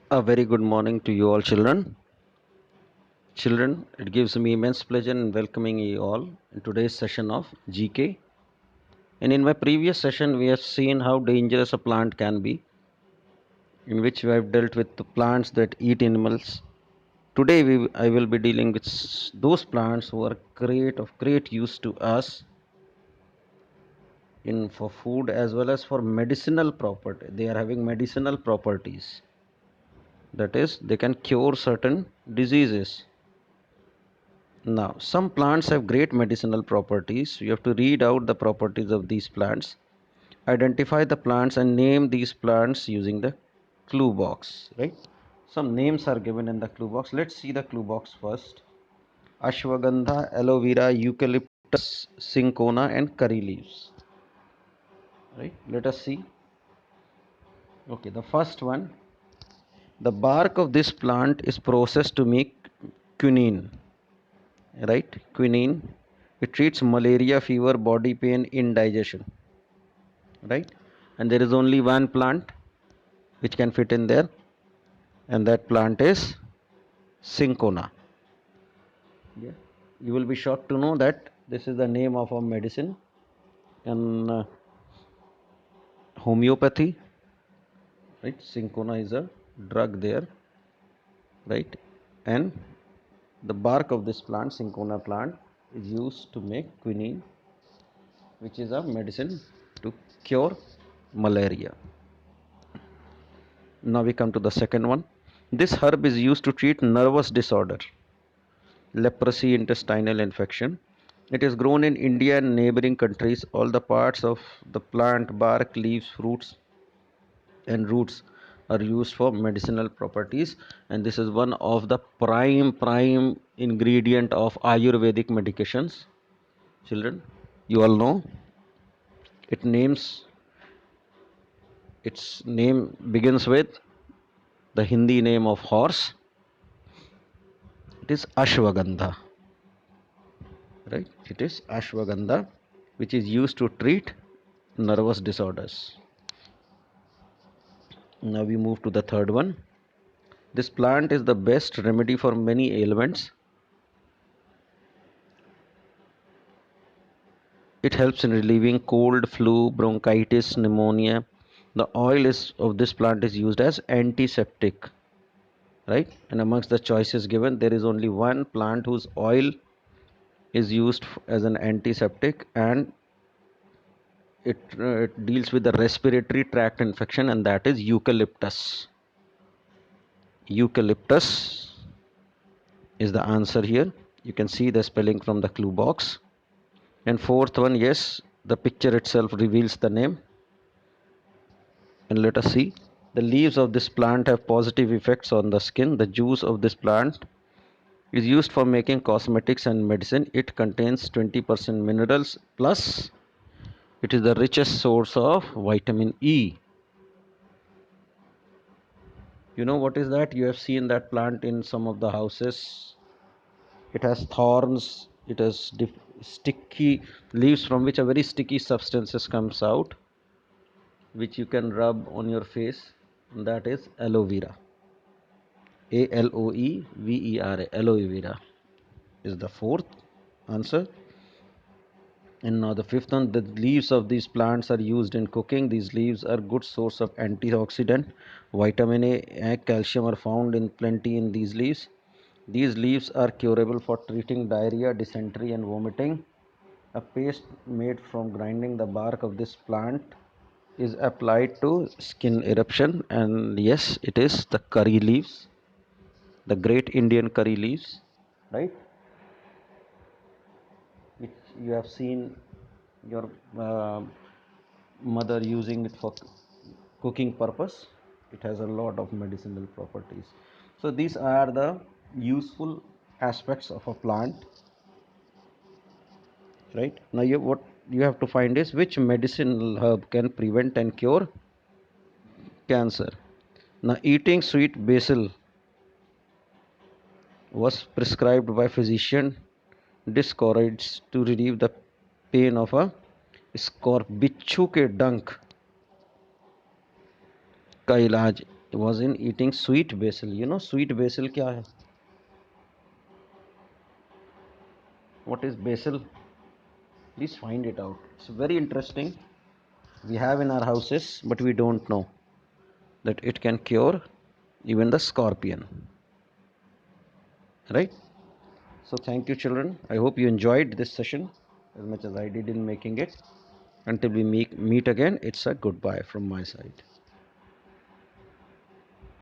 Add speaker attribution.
Speaker 1: A very good morning to you all, children. Children, it gives me immense pleasure in welcoming you all in today's session of GK. And in my previous session, we have seen how dangerous a plant can be, in which we have dealt with the plants that eat animals. Today, I will be dealing with those plants who are great use to us in for food as well as for medicinal property. They are having medicinal properties. That is, they can cure certain diseases. Now, some plants have great medicinal properties. You have to read out the properties of these plants, identify the plants, and name these plants using the clue box. Right? Some names are given in the clue box. Let's see the clue box first. Ashwagandha, aloe vera, eucalyptus, cinchona, and curry leaves. Right? Let us see. Okay, the first one. The bark of this plant is processed to make quinine. Right? Quinine. It treats malaria, fever, body pain, indigestion. Right? And there is only one plant which can fit in there, and that plant is cinchona. Yeah. You will be shocked to know that this is the name of a medicine in homeopathy. Right? Cinchona is a drug there. Right? And the bark of this plant, cinchona plant, is used to make quinine, which is a medicine to cure malaria. Now we come to the second one. This herb is used to treat nervous disorder, leprosy, intestinal infection. It is grown in India and neighboring countries. All the parts of the plant, bark, leaves, fruits, and roots are used for medicinal properties, and this is one of the prime ingredient of Ayurvedic medications. Children, you all know it names its name begins with the Hindi name of horse. It is Ashwagandha. Right? It is ashwagandha, which is used to treat nervous disorders. Now we move to the third one. This plant is the best remedy for many ailments. It helps in relieving cold, flu, bronchitis, pneumonia. The oil is of this plant is used as antiseptic. Right? And amongst the choices given, there is only one plant whose oil is used as an antiseptic, and it deals with the respiratory tract infection, and that is eucalyptus. Eucalyptus is the answer here. You can see the spelling from the clue box. And fourth one, yes, the picture itself reveals the name. And let us see. The leaves of this plant have positive effects on the skin. The juice of this plant is used for making cosmetics and medicine. It contains 20% minerals, plus it is the richest source of vitamin E. You know what is that? You have seen that plant in some of the houses. It has thorns. It has sticky leaves from which a very sticky substances comes out, which you can rub on your face. And that is aloe vera. ALOEVERA. Aloe vera is the fourth answer. And now the fifth one, the leaves of these plants are used in cooking. These leaves are good source of antioxidant. Vitamin A and calcium are found in plenty in these leaves. These leaves are curable for treating diarrhea, dysentery, and vomiting. A paste made from grinding the bark of this plant is applied to skin eruption, and yes, it is the curry leaves, the great Indian curry leaves, right? Which you have seen your mother using it for cooking purpose. It has a lot of medicinal properties. So these are the useful aspects of a plant. Right now, what you have to find is which medicinal herb can prevent and cure cancer. Now, eating sweet basil was prescribed by physician discouraged to relieve the pain of a स्कॉर्प बिच्छू के डंक का इलाज was in eating sweet basil. You know sweet basil kya hai? What is basil? Please find it out. It's very interesting. We have in our houses, but we don't know that it can cure even the scorpion. Right? So thank you, children. I hope you enjoyed this session as much as I did in making it. Until we meet again, it's a goodbye from my side.